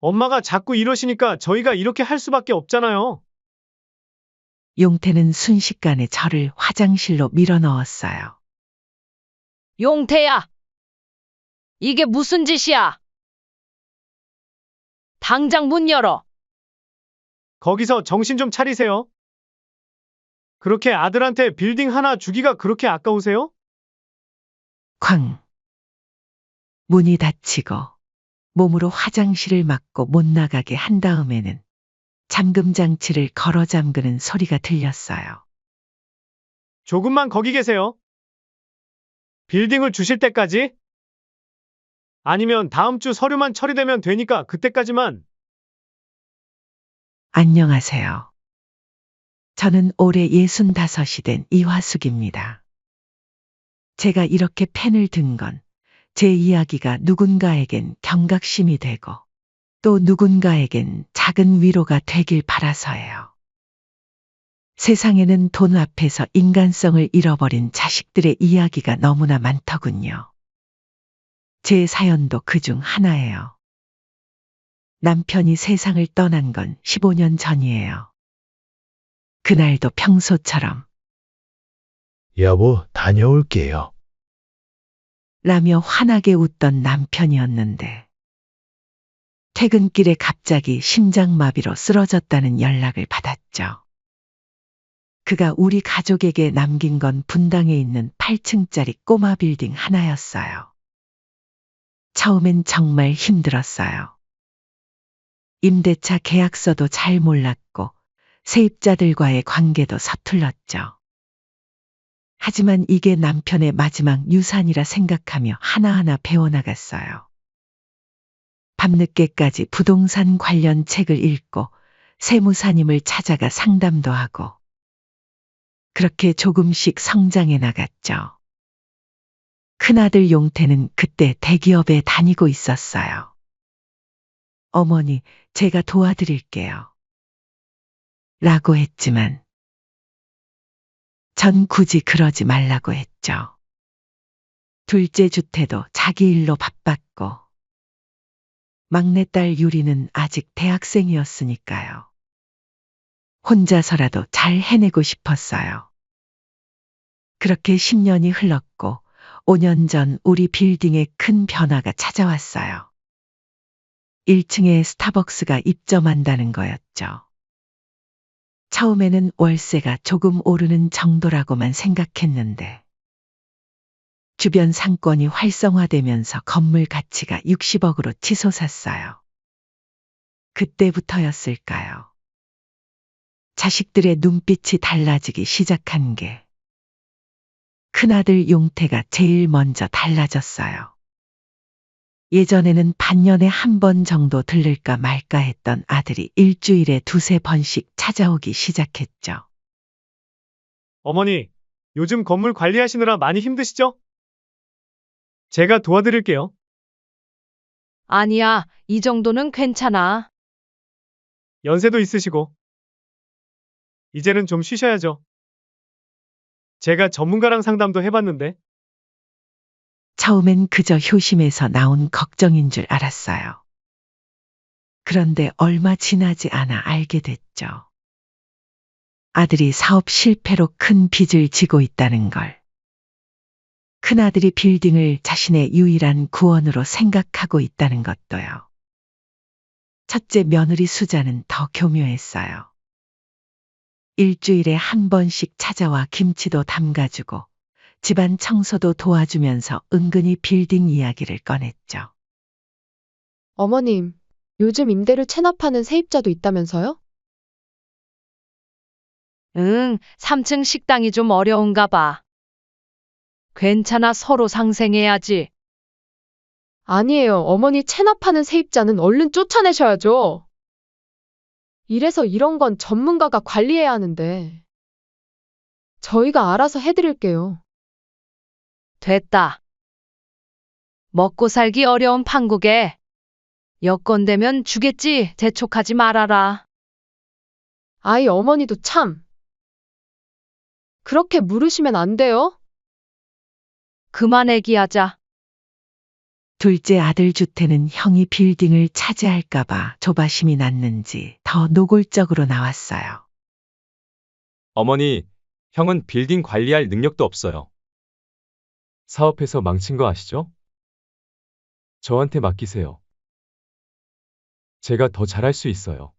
엄마가 자꾸 이러시니까 저희가 이렇게 할 수밖에 없잖아요. 용태는 순식간에 저를 화장실로 밀어넣었어요. 용태야! 이게 무슨 짓이야? 당장 문 열어. 거기서 정신 좀 차리세요. 그렇게 아들한테 빌딩 하나 주기가 그렇게 아까우세요? 쾅. 문이 닫히고 몸으로 화장실을 막고 못 나가게 한 다음에는 잠금 장치를 걸어 잠그는 소리가 들렸어요. 조금만 거기 계세요. 빌딩을 주실 때까지? 아니면 다음 주 서류만 처리되면 되니까 그때까지만. 안녕하세요. 저는 올해 65이 된 이화숙입니다. 제가 이렇게 펜을 든 건 제 이야기가 누군가에겐 경각심이 되고 또 누군가에겐 작은 위로가 되길 바라서예요. 세상에는 돈 앞에서 인간성을 잃어버린 자식들의 이야기가 너무나 많더군요. 제 사연도 그중 하나예요. 남편이 세상을 떠난 건 15년 전이에요. 그날도 평소처럼 여보, 다녀올게요. 라며 환하게 웃던 남편이었는데 퇴근길에 갑자기 심장마비로 쓰러졌다는 연락을 받았죠. 그가 우리 가족에게 남긴 건 분당에 있는 8층짜리 꼬마 빌딩 하나였어요. 처음엔 정말 힘들었어요. 임대차 계약서도 잘 몰랐고 세입자들과의 관계도 서툴렀죠. 하지만 이게 남편의 마지막 유산이라 생각하며 하나하나 배워나갔어요. 밤늦게까지 부동산 관련 책을 읽고 세무사님을 찾아가 상담도 하고 그렇게 조금씩 성장해 나갔죠. 큰아들 용태는 그때 대기업에 다니고 있었어요. 어머니, 제가 도와드릴게요. 라고 했지만 전 굳이 그러지 말라고 했죠. 둘째 주태도 자기 일로 바빴고 막내딸 유리는 아직 대학생이었으니까요. 혼자서라도 잘 해내고 싶었어요. 그렇게 10년이 흘렀고 5년 전 우리 빌딩에 큰 변화가 찾아왔어요. 1층에 스타벅스가 입점한다는 거였죠. 처음에는 월세가 조금 오르는 정도라고만 생각했는데 주변 상권이 활성화되면서 건물 가치가 60억으로 치솟았어요. 그때부터였을까요? 자식들의 눈빛이 달라지기 시작한 게 큰아들 용태가 제일 먼저 달라졌어요. 예전에는 반년에 한 번 정도 들를까 말까 했던 아들이 일주일에 두세 번씩 찾아오기 시작했죠. 어머니, 요즘 건물 관리하시느라 많이 힘드시죠? 제가 도와드릴게요. 아니야, 이 정도는 괜찮아. 연세도 있으시고. 이제는 좀 쉬셔야죠. 제가 전문가랑 상담도 해봤는데 처음엔 그저 효심에서 나온 걱정인 줄 알았어요. 그런데 얼마 지나지 않아 알게 됐죠. 아들이 사업 실패로 큰 빚을 지고 있다는 걸. 큰아들이 빌딩을 자신의 유일한 구원으로 생각하고 있다는 것도요. 첫째 며느리 수자는 더 교묘했어요. 일주일에 한 번씩 찾아와 김치도 담가주고 집안 청소도 도와주면서 은근히 빌딩 이야기를 꺼냈죠. 어머님, 요즘 임대료 체납하는 세입자도 있다면서요? 응, 3층 식당이 좀 어려운가 봐. 괜찮아, 서로 상생해야지. 아니에요. 어머니 체납하는 세입자는 얼른 쫓아내셔야죠. 이래서 이런 건 전문가가 관리해야 하는데. 저희가 알아서 해드릴게요. 됐다. 먹고 살기 어려운 판국에 여건 되면 주겠지, 재촉하지 말아라. 아이 어머니도 참. 그렇게 물으시면 안 돼요? 그만 얘기하자. 둘째 아들 주태는 형이 빌딩을 차지할까봐 조바심이 났는지 더 노골적으로 나왔어요. 어머니, 형은 빌딩 관리할 능력도 없어요. 사업해서 망친 거 아시죠? 저한테 맡기세요. 제가 더 잘할 수 있어요.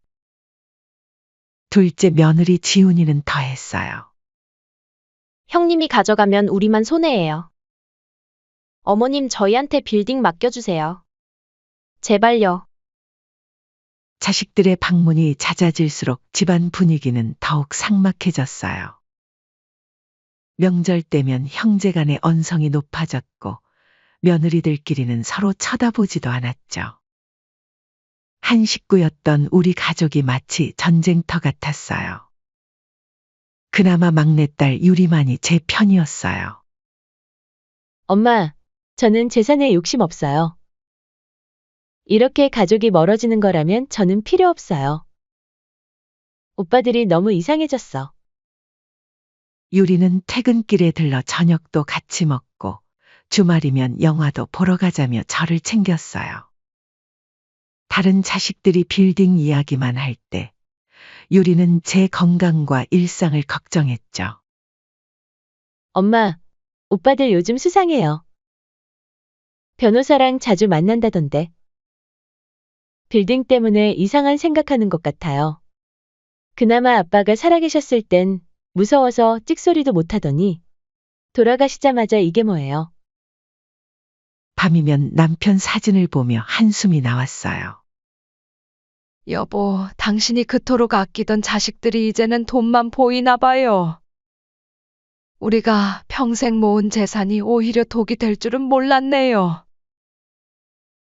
둘째 며느리 지훈이는 더했어요. 형님이 가져가면 우리만 손해예요. 어머님 저희한테 빌딩 맡겨주세요. 제발요. 자식들의 방문이 잦아질수록 집안 분위기는 더욱 삭막해졌어요. 명절 때면 형제간의 언성이 높아졌고 며느리들끼리는 서로 쳐다보지도 않았죠. 한 식구였던 우리 가족이 마치 전쟁터 같았어요. 그나마 막내딸 유리만이 제 편이었어요. 엄마, 저는 재산에 욕심 없어요. 이렇게 가족이 멀어지는 거라면 저는 필요 없어요. 오빠들이 너무 이상해졌어. 유리는 퇴근길에 들러 저녁도 같이 먹고 주말이면 영화도 보러 가자며 저를 챙겼어요. 다른 자식들이 빌딩 이야기만 할 때 유리는 제 건강과 일상을 걱정했죠. 엄마, 오빠들 요즘 수상해요. 변호사랑 자주 만난다던데. 빌딩 때문에 이상한 생각하는 것 같아요. 그나마 아빠가 살아계셨을 땐 무서워서 찍소리도 못하더니 돌아가시자마자 이게 뭐예요? 밤이면 남편 사진을 보며 한숨이 나왔어요. 여보, 당신이 그토록 아끼던 자식들이 이제는 돈만 보이나 봐요. 우리가 평생 모은 재산이 오히려 독이 될 줄은 몰랐네요.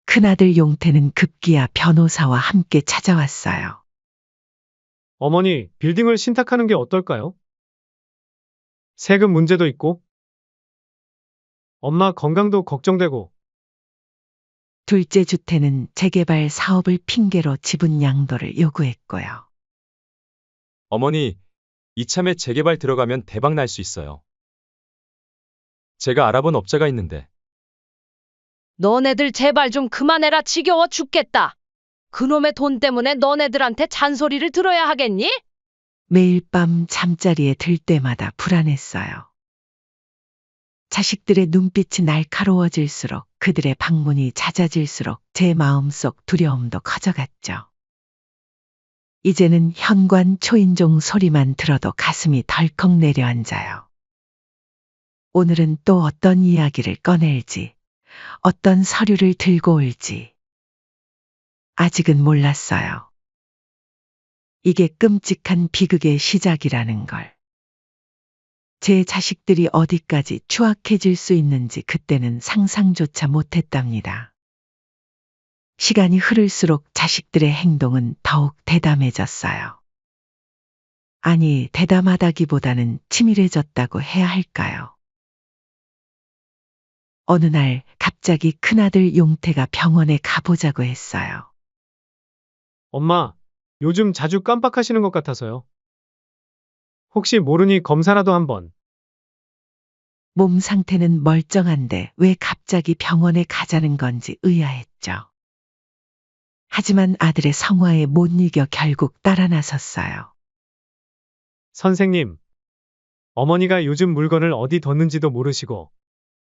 큰아들 용태는 급기야 변호사와 함께 찾아왔어요. 어머니, 빌딩을 신탁하는 게 어떨까요? 세금 문제도 있고, 엄마 건강도 걱정되고, 둘째 주태는 재개발 사업을 핑계로 지분 양도를 요구했고요. 어머니, 이참에 재개발 들어가면 대박 날 수 있어요. 제가 알아본 업자가 있는데. 너네들 제발 좀 그만해라. 지겨워 죽겠다. 그놈의 돈 때문에 너네들한테 잔소리를 들어야 하겠니? 매일 밤 잠자리에 들 때마다 불안했어요. 자식들의 눈빛이 날카로워질수록 그들의 방문이 잦아질수록 제 마음속 두려움도 커져갔죠. 이제는 현관 초인종 소리만 들어도 가슴이 덜컥 내려앉아요. 오늘은 또 어떤 이야기를 꺼낼지, 어떤 서류를 들고 올지. 아직은 몰랐어요. 이게 끔찍한 비극의 시작이라는 걸. 제 자식들이 어디까지 추악해질 수 있는지 그때는 상상조차 못했답니다. 시간이 흐를수록 자식들의 행동은 더욱 대담해졌어요. 아니, 대담하다기보다는 치밀해졌다고 해야 할까요? 어느 날 갑자기 큰아들 용태가 병원에 가보자고 했어요. 엄마, 요즘 자주 깜빡하시는 것 같아서요. 혹시 모르니 검사라도 한번. 몸 상태는 멀쩡한데 왜 갑자기 병원에 가자는 건지 의아했죠. 하지만 아들의 성화에 못 이겨 결국 따라 나섰어요. 선생님, 어머니가 요즘 물건을 어디 뒀는지도 모르시고,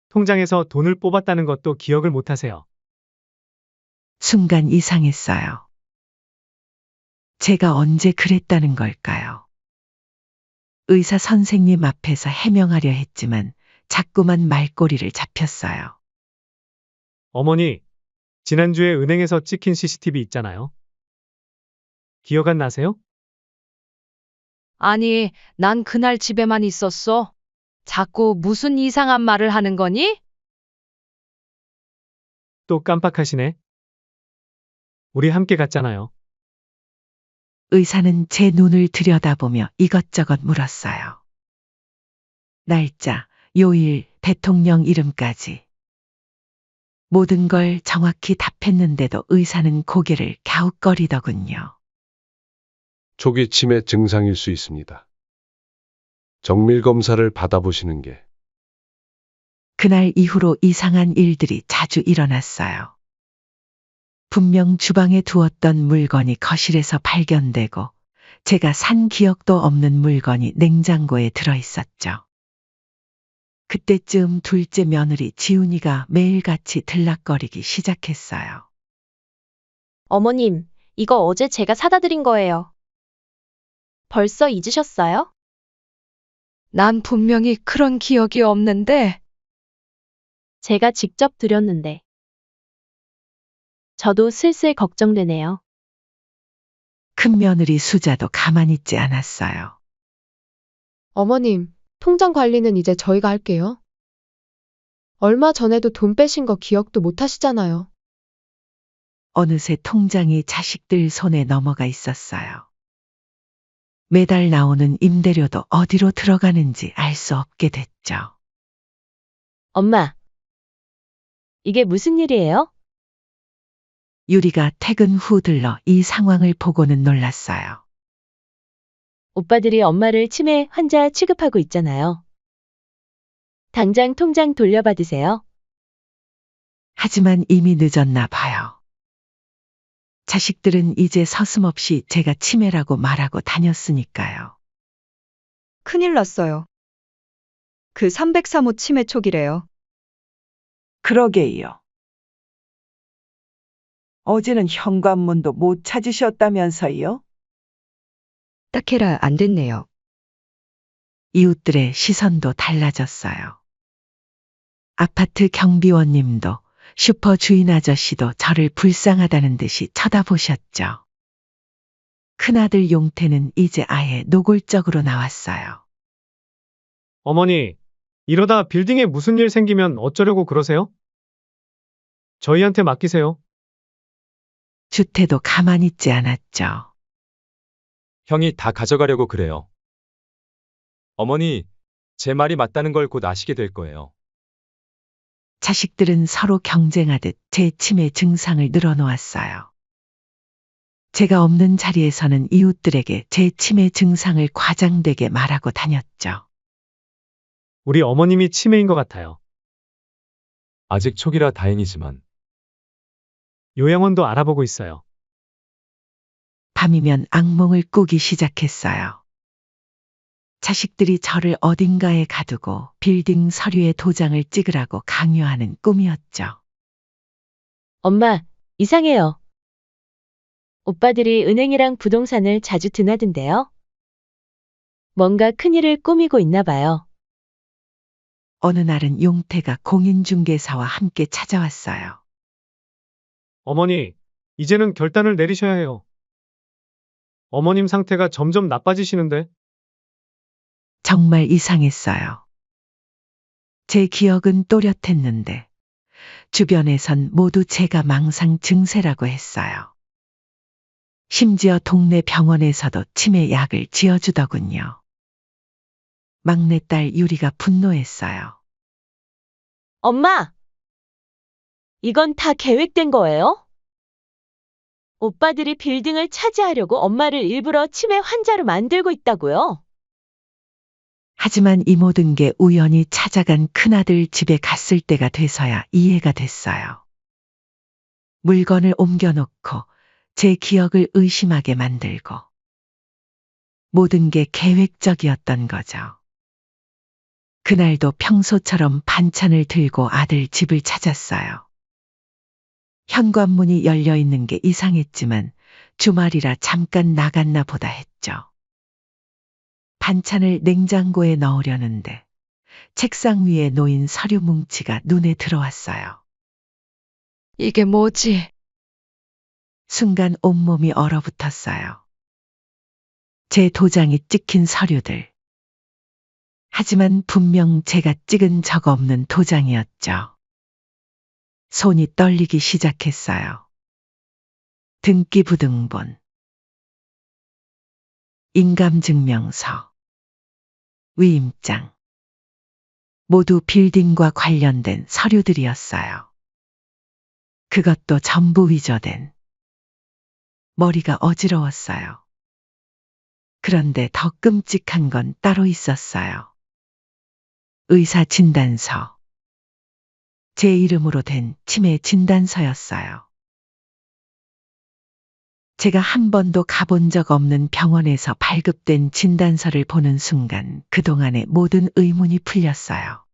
통장에서 돈을 뽑았다는 것도 기억을 못하세요. 순간 이상했어요. 제가 언제 그랬다는 걸까요? 의사 선생님 앞에서 해명하려 했지만 자꾸만 말꼬리를 잡혔어요. 어머니, 지난주에 은행에서 찍힌 CCTV 있잖아요. 기억 안 나세요? 아니, 난 그날 집에만 있었어. 자꾸 무슨 이상한 말을 하는 거니? 또 깜빡하시네. 우리 함께 갔잖아요. 의사는 제 눈을 들여다보며 이것저것 물었어요. 날짜, 요일, 대통령 이름까지. 모든 걸 정확히 답했는데도 의사는 고개를 갸웃거리더군요. 초기 치매 증상일 수 있습니다. 정밀 검사를 받아보시는 게 그날 이후로 이상한 일들이 자주 일어났어요. 분명 주방에 두었던 물건이 거실에서 발견되고 제가 산 기억도 없는 물건이 냉장고에 들어 있었죠. 그때쯤 둘째 며느리 지훈이가 매일같이 들락거리기 시작했어요. 어머님, 이거 어제 제가 사다 드린 거예요. 벌써 잊으셨어요? 난 분명히 그런 기억이 없는데. 제가 직접 드렸는데. 저도 슬슬 걱정되네요. 큰 며느리 수자도 가만히 있지 않았어요. 어머님, 통장 관리는 이제 저희가 할게요. 얼마 전에도 돈 빼신 거 기억도 못 하시잖아요. 어느새 통장이 자식들 손에 넘어가 있었어요. 매달 나오는 임대료도 어디로 들어가는지 알 수 없게 됐죠. 엄마, 이게 무슨 일이에요? 유리가 퇴근 후 들러 이 상황을 보고는 놀랐어요. 오빠들이 엄마를 치매 환자 취급하고 있잖아요. 당장 통장 돌려받으세요. 하지만 이미 늦었나 봐요. 자식들은 이제 서슴없이 제가 치매라고 말하고 다녔으니까요. 큰일 났어요. 그 303호 치매 초기래요. 그러게요. 어제는 현관문도 못 찾으셨다면서요? 딱해라 안 됐네요. 이웃들의 시선도 달라졌어요. 아파트 경비원님도 슈퍼 주인 아저씨도 저를 불쌍하다는 듯이 쳐다보셨죠. 큰아들 용태는 이제 아예 노골적으로 나왔어요. 어머니, 이러다 빌딩에 무슨 일 생기면 어쩌려고 그러세요? 저희한테 맡기세요. 주태도 가만히 있지 않았죠. 형이 다 가져가려고 그래요. 어머니, 제 말이 맞다는 걸 곧 아시게 될 거예요. 자식들은 서로 경쟁하듯 제 치매 증상을 늘어놓았어요. 제가 없는 자리에서는 이웃들에게 제 치매 증상을 과장되게 말하고 다녔죠. 우리 어머님이 치매인 것 같아요. 아직 초기라 다행이지만 요양원도 알아보고 있어요. 밤이면 악몽을 꾸기 시작했어요. 자식들이 저를 어딘가에 가두고 빌딩 서류에 도장을 찍으라고 강요하는 꿈이었죠. 엄마, 이상해요. 오빠들이 은행이랑 부동산을 자주 드나든대요. 뭔가 큰일을 꾸미고 있나 봐요. 어느 날은 용태가 공인중개사와 함께 찾아왔어요. 어머니, 이제는 결단을 내리셔야 해요. 어머님 상태가 점점 나빠지시는데. 정말 이상했어요. 제 기억은 또렷했는데 주변에선 모두 제가 망상 증세라고 했어요. 심지어 동네 병원에서도 치매 약을 지어주더군요. 막내딸 유리가 분노했어요. 엄마! 이건 다 계획된 거예요? 오빠들이 빌딩을 차지하려고 엄마를 일부러 치매 환자로 만들고 있다고요? 하지만 이 모든 게 우연히 찾아간 큰아들 집에 갔을 때가 돼서야 이해가 됐어요. 물건을 옮겨놓고 제 기억을 의심하게 만들고 모든 게 계획적이었던 거죠. 그날도 평소처럼 반찬을 들고 아들 집을 찾았어요. 현관문이 열려 있는 게 이상했지만 주말이라 잠깐 나갔나 보다 했죠. 반찬을 냉장고에 넣으려는데 책상 위에 놓인 서류 뭉치가 눈에 들어왔어요. 이게 뭐지? 순간 온몸이 얼어붙었어요. 제 도장이 찍힌 서류들. 하지만 분명 제가 찍은 적 없는 도장이었죠. 손이 떨리기 시작했어요. 등기부등본, 인감증명서, 위임장. 모두 빌딩과 관련된 서류들이었어요. 그것도 전부 위조된. 머리가 어지러웠어요. 그런데 더 끔찍한 건 따로 있었어요. 의사 진단서. 제 이름으로 된 치매 진단서였어요. 제가 한 번도 가본 적 없는 병원에서 발급된 진단서를 보는 순간 그동안의 모든 의문이 풀렸어요.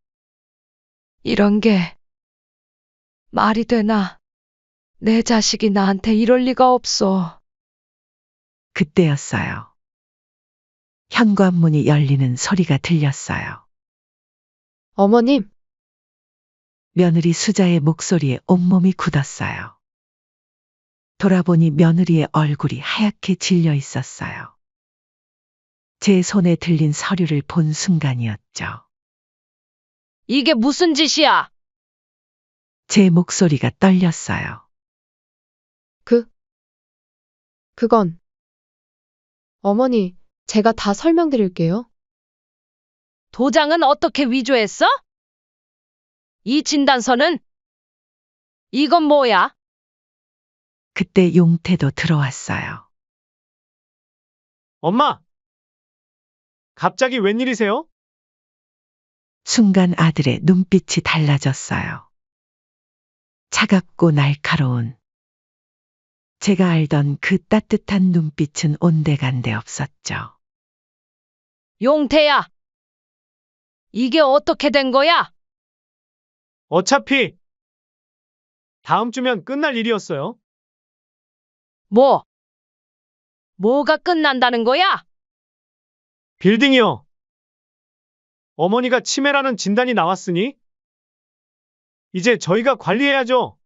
이런 게 말이 되나? 내 자식이 나한테 이럴 리가 없어. 그때였어요. 현관문이 열리는 소리가 들렸어요. 어머님, 며느리 수자의 목소리에 온몸이 굳었어요. 돌아보니 며느리의 얼굴이 하얗게 질려 있었어요. 제 손에 들린 서류를 본 순간이었죠. 이게 무슨 짓이야? 제 목소리가 떨렸어요. 그건. 어머니, 제가 다 설명드릴게요. 도장은 어떻게 위조했어? 이 진단서는? 이건 뭐야? 그때 용태도 들어왔어요. 엄마! 갑자기 웬일이세요? 순간 아들의 눈빛이 달라졌어요. 차갑고 날카로운. 제가 알던 그 따뜻한 눈빛은 온데간데 없었죠. 용태야! 이게 어떻게 된 거야? 어차피 다음 주면 끝날 일이었어요. 뭐가 끝난다는 거야? 빌딩이요. 어머니가 치매라는 진단이 나왔으니 이제 저희가 관리해야죠.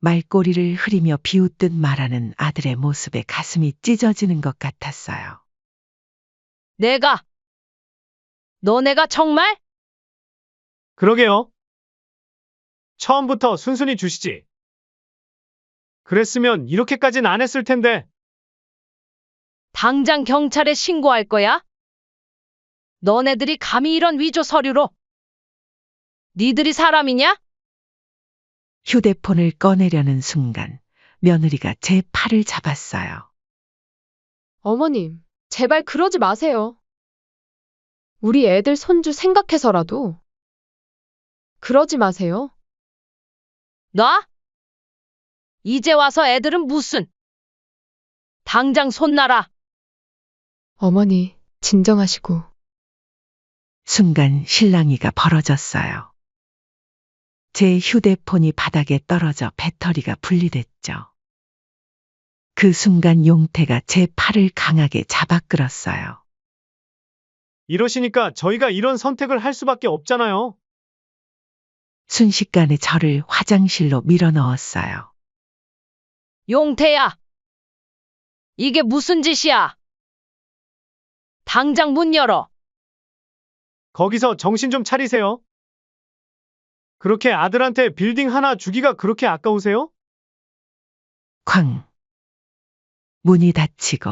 말꼬리를 흐리며 비웃듯 말하는 아들의 모습에 가슴이 찢어지는 것 같았어요. 너네가 정말? 그러게요. 처음부터 순순히 주시지. 그랬으면 이렇게까진 안 했을 텐데. 당장 경찰에 신고할 거야? 너네들이 감히 이런 위조 서류로? 니들이 사람이냐? 휴대폰을 꺼내려는 순간 며느리가 제 팔을 잡았어요. 어머님, 제발 그러지 마세요. 우리 애들 손주 생각해서라도. 그러지 마세요. 나? 이제 와서 애들은 무슨? 당장 손 놔라. 어머니, 진정하시고. 순간 실랑이가 벌어졌어요. 제 휴대폰이 바닥에 떨어져 배터리가 분리됐죠. 그 순간 용태가 제 팔을 강하게 잡아 끌었어요. 이러시니까 저희가 이런 선택을 할 수밖에 없잖아요. 순식간에 저를 화장실로 밀어 넣었어요. 용태야! 이게 무슨 짓이야? 당장 문 열어. 거기서 정신 좀 차리세요. 그렇게 아들한테 빌딩 하나 주기가 그렇게 아까우세요? 쾅. 문이 닫히고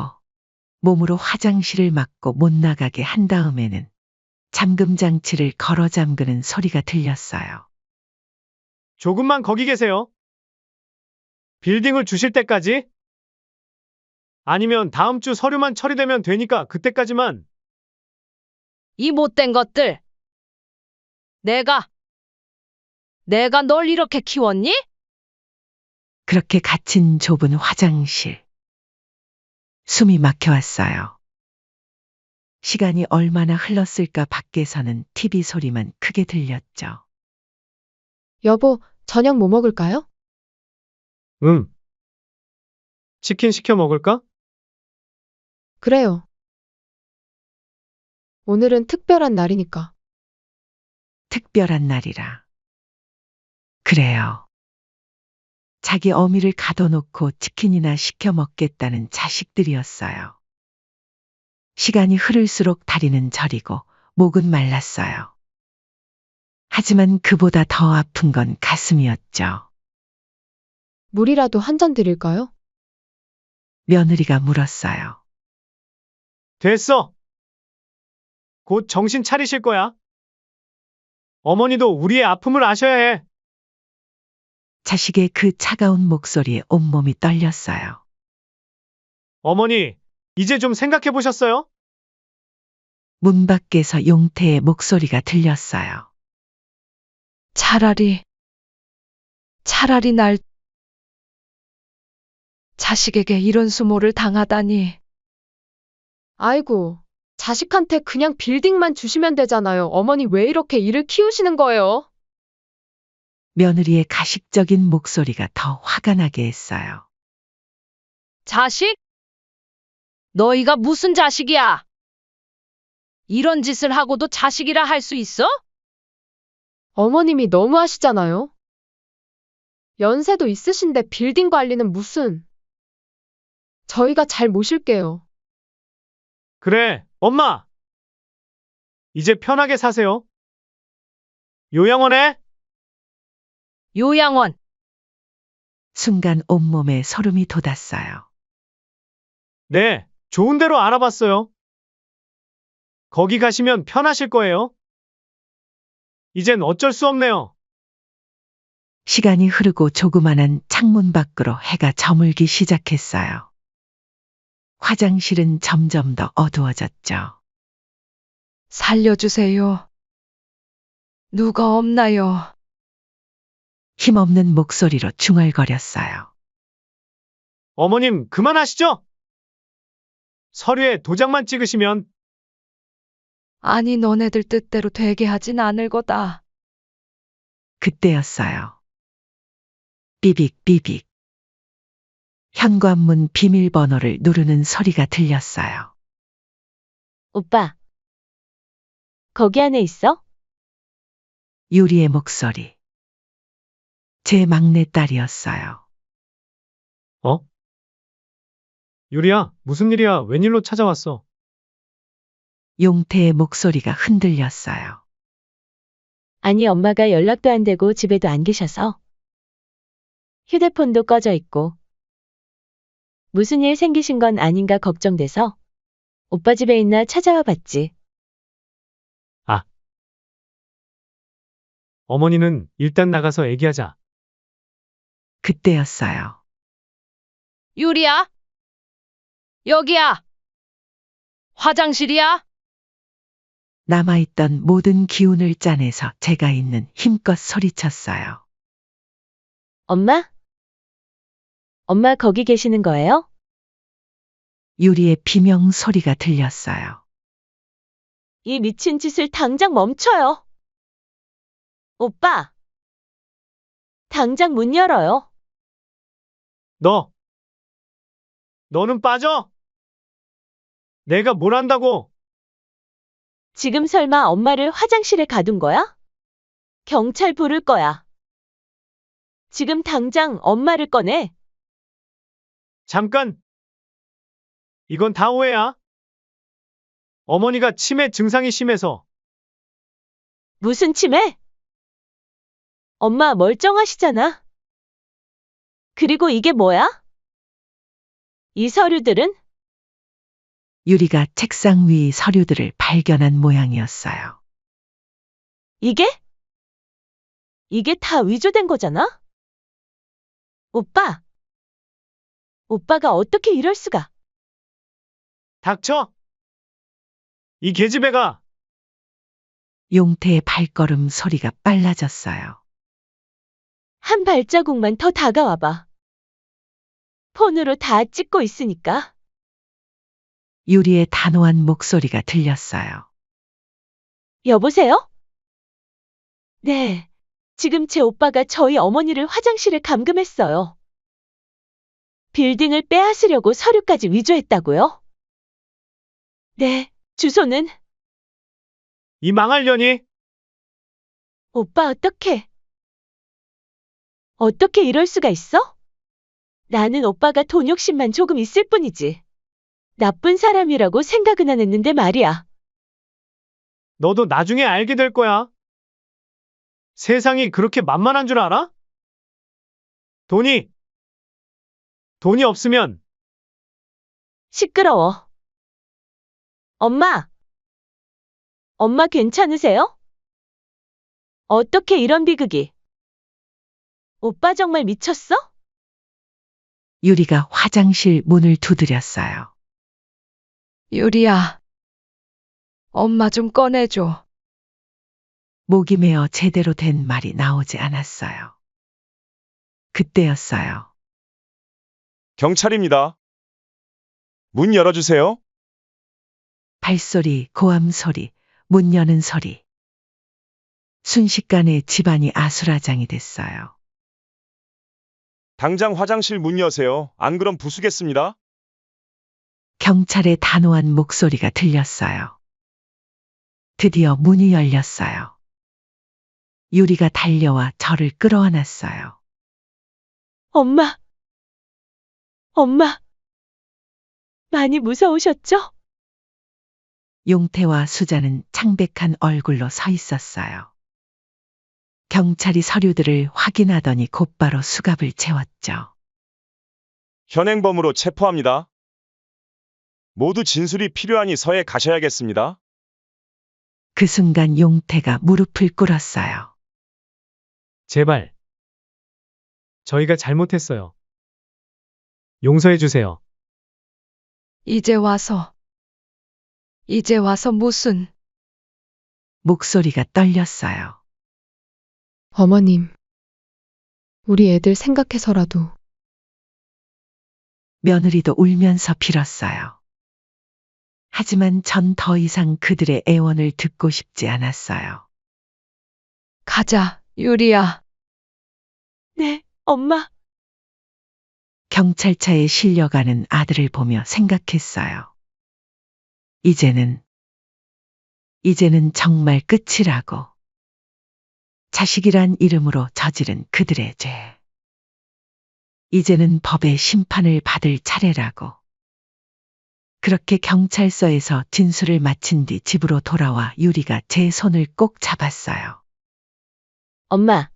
몸으로 화장실을 막고 못 나가게 한 다음에는 잠금 장치를 걸어 잠그는 소리가 들렸어요. 조금만 거기 계세요. 빌딩을 주실 때까지? 아니면 다음 주 서류만 처리되면 되니까 그때까지만. 이 못된 것들. 내가 널 이렇게 키웠니? 그렇게 갇힌 좁은 화장실. 숨이 막혀왔어요. 시간이 얼마나 흘렀을까 밖에서는 TV 소리만 크게 들렸죠. 여보, 저녁 뭐 먹을까요? 치킨 시켜 먹을까? 그래요. 오늘은 특별한 날이니까. 특별한 날이라. 그래요. 자기 어미를 가둬놓고 치킨이나 시켜 먹겠다는 자식들이었어요. 시간이 흐를수록 다리는 저리고 목은 말랐어요. 하지만 그보다 더 아픈 건 가슴이었죠. 물이라도 한 잔 드릴까요? 며느리가 물었어요. 됐어. 곧 정신 차리실 거야. 어머니도 우리의 아픔을 아셔야 해. 자식의 그 차가운 목소리에 온몸이 떨렸어요. 어머니, 이제 좀 생각해 보셨어요? 문 밖에서 용태의 목소리가 들렸어요. 차라리 날 자식에게 이런 수모를 당하다니. 아이고, 자식한테 그냥 빌딩만 주시면 되잖아요. 어머니 왜 이렇게 일을 키우시는 거예요? 며느리의 가식적인 목소리가 더 화가 나게 했어요. 자식? 너희가 무슨 자식이야? 이런 짓을 하고도 자식이라 할 수 있어? 어머님이 너무 하시잖아요. 연세도 있으신데 빌딩 관리는 무슨. 저희가 잘 모실게요. 그래, 엄마. 이제 편하게 사세요. 요양원에? 요양원. 순간 온몸에 소름이 돋았어요. 네, 좋은 데로 알아봤어요. 거기 가시면 편하실 거예요. 이젠 어쩔 수 없네요. 시간이 흐르고 조그만한 창문 밖으로 해가 저물기 시작했어요. 화장실은 점점 더 어두워졌죠. 살려주세요. 누가 없나요? 힘없는 목소리로 중얼거렸어요. 어머님, 그만하시죠? 서류에 도장만 찍으시면. 아니, 너네들 뜻대로 되게 하진 않을 거다. 그때였어요. 삐빅. 현관문 비밀번호를 누르는 소리가 들렸어요. 오빠. 거기 안에 있어? 유리의 목소리. 제 막내딸이었어요. 어? 유리야, 무슨 일이야? 웬일로 찾아왔어? 용태의 목소리가 흔들렸어요. 아니, 엄마가 연락도 안 되고 집에도 안 계셔서. 휴대폰도 꺼져 있고. 무슨 일 생기신 건 아닌가 걱정돼서 오빠 집에 있나 찾아와 봤지. 어머니는 일단 나가서 얘기하자. 그때였어요. 유리야? 여기야. 화장실이야? 남아있던 모든 기운을 짜내서 제가 있는 힘껏 소리쳤어요. 엄마? 엄마 거기 계시는 거예요? 유리의 비명 소리가 들렸어요. 이 미친 짓을 당장 멈춰요. 오빠. 당장 문 열어요. 너는 빠져! 내가 뭘 한다고? 지금 설마 엄마를 화장실에 가둔 거야? 경찰 부를 거야. 지금 당장 엄마를 꺼내. 잠깐! 이건 다 오해야. 어머니가 치매 증상이 심해서. 무슨 치매? 엄마 멀쩡하시잖아. 그리고 이게 뭐야? 이 서류들은? 유리가 책상 위 서류들을 발견한 모양이었어요. 이게 다 위조된 거잖아? 오빠. 오빠가 어떻게 이럴 수가? 닥쳐! 이 계집애가. 용태의 발걸음 소리가 빨라졌어요. 한 발자국만 더 다가와봐. 폰으로 다 찍고 있으니까. 유리의 단호한 목소리가 들렸어요. 여보세요? 네. 지금 제 오빠가 저희 어머니를 화장실에 감금했어요. 빌딩을 빼앗으려고 서류까지 위조했다고요? 네. 주소는? 이 망할 년이. 오빠 어떻게 이럴 수가 있어? 나는 오빠가 돈 욕심만 조금 있을 뿐이지. 나쁜 사람이라고 생각은 안 했는데 말이야. 너도 나중에 알게 될 거야. 세상이 그렇게 만만한 줄 알아? 돈이 없으면. 시끄러워. 엄마 괜찮으세요? 어떻게 이런 비극이? 오빠 정말 미쳤어? 유리가 화장실 문을 두드렸어요. 유리야. 엄마 좀 꺼내줘. 목이 메어 제대로 된 말이 나오지 않았어요. 그때였어요. 경찰입니다. 문 열어주세요. 발소리, 고함 소리, 문 여는 소리. 순식간에 집안이 아수라장이 됐어요. 당장 화장실 문 여세요. 안 그럼 부수겠습니다. 경찰의 단호한 목소리가 들렸어요. 드디어 문이 열렸어요. 유리가 달려와 저를 끌어안았어요. 엄마! 엄마! 많이 무서우셨죠? 용태와 수자는 창백한 얼굴로 서 있었어요. 경찰이 서류들을 확인하더니 곧바로 수갑을 채웠죠. 현행범으로 체포합니다. 모두 진술이 필요하니 서에 가셔야겠습니다. 그 순간 용태가 무릎을 꿇었어요. 제발. 저희가 잘못했어요. 용서해 주세요. 이제 와서 무슨. 목소리가 떨렸어요. 어머님, 우리 애들 생각해서라도. 며느리도 울면서 빌었어요. 하지만 전 더 이상 그들의 애원을 듣고 싶지 않았어요. 가자, 유리야. 네, 엄마. 경찰차에 실려가는 아들을 보며 생각했어요. 이제는 정말 끝이라고. 자식이란 이름으로 저지른 그들의 죄. 이제는 법의 심판을 받을 차례라고. 그렇게 경찰서에서 진술을 마친 뒤 집으로 돌아와 유리가 제 손을 꼭 잡았어요. 엄마,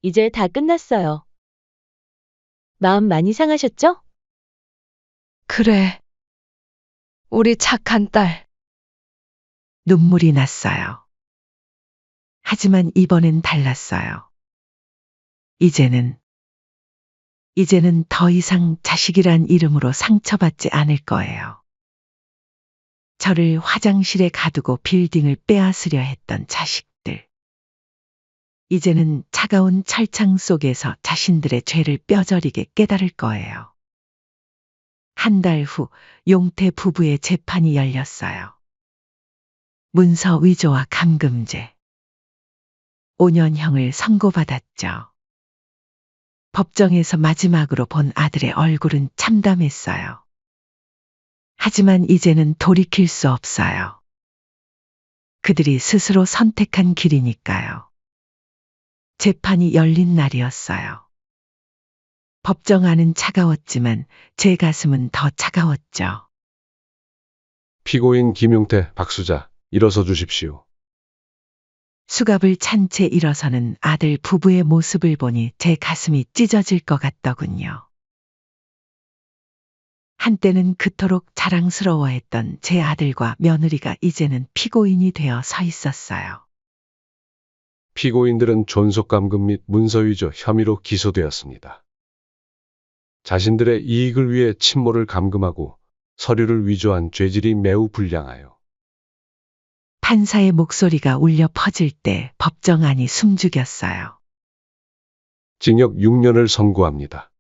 이제 다 끝났어요. 마음 많이 상하셨죠? 그래. 우리 착한 딸. 눈물이 났어요. 하지만 이번엔 달랐어요. 이제는 더 이상 자식이란 이름으로 상처받지 않을 거예요. 저를 화장실에 가두고 빌딩을 빼앗으려 했던 자식들. 이제는 차가운 철창 속에서 자신들의 죄를 뼈저리게 깨달을 거예요. 한 달 후 용태 부부의 재판이 열렸어요. 문서 위조와 감금죄. 5년형을 선고받았죠. 법정에서 마지막으로 본 아들의 얼굴은 참담했어요. 하지만 이제는 돌이킬 수 없어요. 그들이 스스로 선택한 길이니까요. 재판이 열린 날이었어요. 법정 안은 차가웠지만 제 가슴은 더 차가웠죠. 피고인 김용태, 박수자, 일어서 주십시오. 수갑을 찬 채 일어서는 아들 부부의 모습을 보니 제 가슴이 찢어질 것 같더군요. 한때는 그토록 자랑스러워했던 제 아들과 며느리가 이제는 피고인이 되어 서 있었어요. 피고인들은 존속감금 및 문서위조 혐의로 기소되었습니다. 자신들의 이익을 위해 친모를 감금하고 서류를 위조한 죄질이 매우 불량하여 판사의 목소리가 울려 퍼질 때 법정 안이 숨죽였어요. 징역 6년을 선고합니다.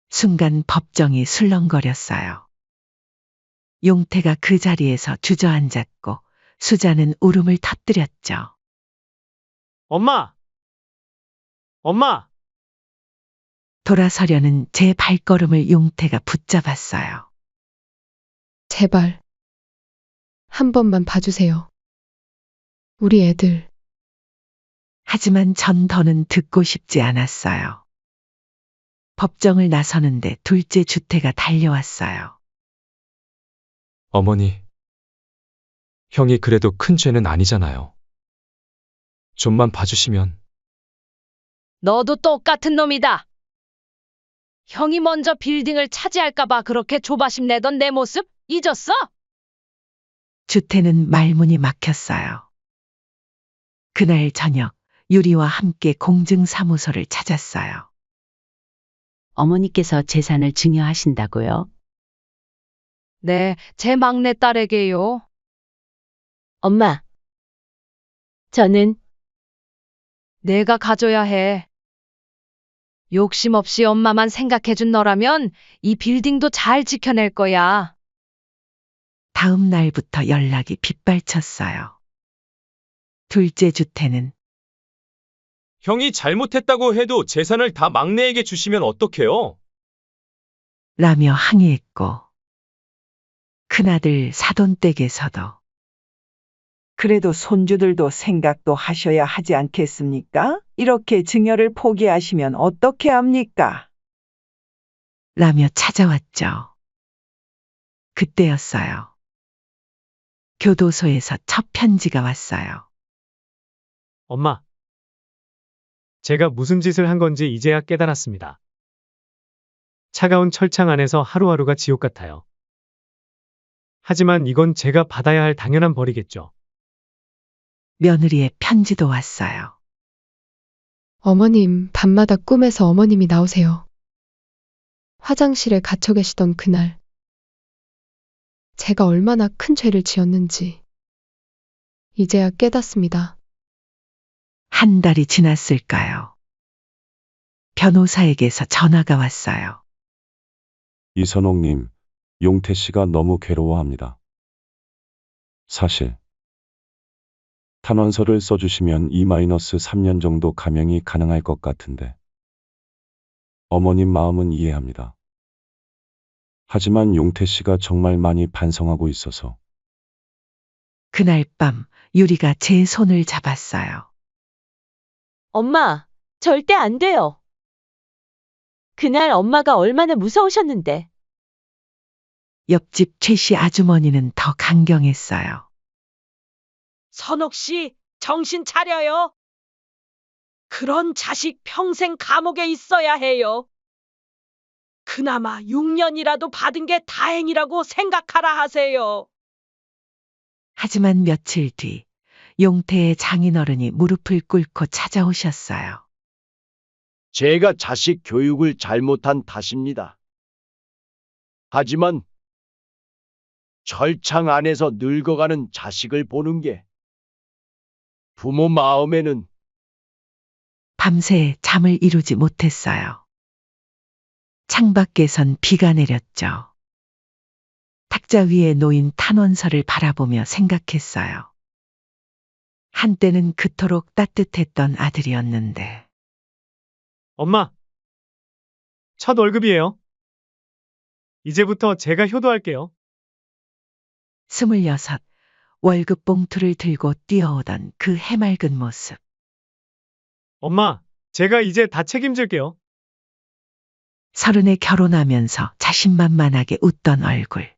순간 법정이 술렁거렸어요. 용태가 그 자리에서 주저앉았고 수자는 울음을 터뜨렸죠. 엄마! 엄마! 돌아서려는 제 발걸음을 용태가 붙잡았어요. 제발. 한 번만 봐주세요. 우리 애들. 하지만 전 더는 듣고 싶지 않았어요. 법정을 나서는데 둘째 주태가 달려왔어요. 어머니, 형이 그래도 큰 죄는 아니잖아요. 좀만 봐주시면. 너도 똑같은 놈이다. 형이 먼저 빌딩을 차지할까봐 그렇게 조바심 내던 내 모습 잊었어? 주태는 말문이 막혔어요. 그날 저녁 유리와 함께 공증사무소를 찾았어요. 어머니께서 재산을 증여하신다고요? 네, 제 막내딸에게요. 엄마, 저는 내가 가져야 해. 욕심 없이 엄마만 생각해준 너라면 이 빌딩도 잘 지켜낼 거야. 다음 날부터 연락이 빗발쳤어요. 둘째 주태는 형이 잘못했다고 해도 재산을 다 막내에게 주시면 어떡해요? 라며 항의했고, 큰아들 사돈댁에서도 그래도 손주들도 생각도 하셔야 하지 않겠습니까? 이렇게 증여를 포기하시면 어떻게 합니까? 라며 찾아왔죠. 그때였어요. 교도소에서 첫 편지가 왔어요. 엄마, 제가 무슨 짓을 한 건지 이제야 깨달았습니다. 차가운 철창 안에서 하루하루가 지옥 같아요. 하지만 이건 제가 받아야 할 당연한 벌이겠죠. 며느리의 편지도 왔어요. 어머님, 밤마다 꿈에서 어머님이 나오세요. 화장실에 갇혀 계시던 그날. 제가 얼마나 큰 죄를 지었는지 이제야 깨닫습니다. 한 달이 지났을까요? 변호사에게서 전화가 왔어요. 이선옥님, 용태 씨가 너무 괴로워합니다. 사실 탄원서를 써주시면 2-3년 정도 감형이 가능할 것 같은데 어머님 마음은 이해합니다. 하지만 용태 씨가 정말 많이 반성하고 있어서 그날 밤 유리가 제 손을 잡았어요. 엄마, 절대 안 돼요. 그날 엄마가 얼마나 무서우셨는데. 옆집 최 씨 아주머니는 더 강경했어요. 선옥 씨, 정신 차려요. 그런 자식 평생 감옥에 있어야 해요. 그나마 6년이라도 받은 게 다행이라고 생각하라 하세요. 하지만 며칠 뒤 용태의 장인어른이 무릎을 꿇고 찾아오셨어요. 제가 자식 교육을 잘못한 탓입니다. 하지만 철창 안에서 늙어가는 자식을 보는 게 부모 마음에는 밤새 잠을 이루지 못했어요. 창밖에선 비가 내렸죠. 탁자 위에 놓인 탄원서를 바라보며 생각했어요. 한때는 그토록 따뜻했던 아들이었는데. 엄마, 첫 월급이에요. 이제부터 제가 효도할게요. 26, 월급 봉투를 들고 뛰어오던 그 해맑은 모습. 엄마, 제가 이제 다 책임질게요. 30에 결혼하면서 자신만만하게 웃던 얼굴.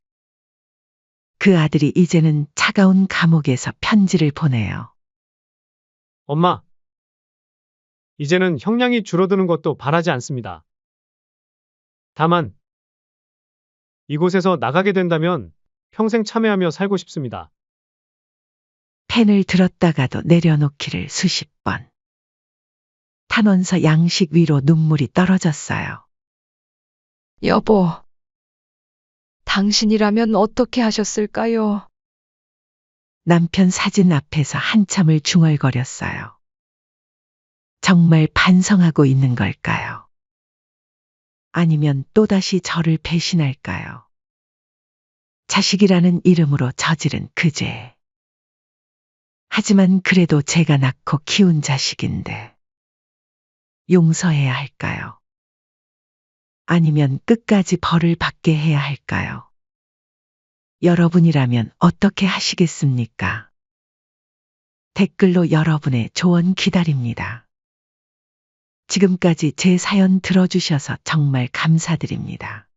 그 아들이 이제는 차가운 감옥에서 편지를 보내요. 엄마, 이제는 형량이 줄어드는 것도 바라지 않습니다. 다만, 이곳에서 나가게 된다면 평생 참회하며 살고 싶습니다. 펜을 들었다가도 내려놓기를 수십 번. 탄원서 양식 위로 눈물이 떨어졌어요. 여보, 당신이라면 어떻게 하셨을까요? 남편 사진 앞에서 한참을 중얼거렸어요. 정말 반성하고 있는 걸까요? 아니면 또다시 저를 배신할까요? 자식이라는 이름으로 저지른 그 죄. 하지만 그래도 제가 낳고 키운 자식인데 용서해야 할까요? 아니면 끝까지 벌을 받게 해야 할까요? 여러분이라면 어떻게 하시겠습니까? 댓글로 여러분의 조언 기다립니다. 지금까지 제 사연 들어주셔서 정말 감사드립니다.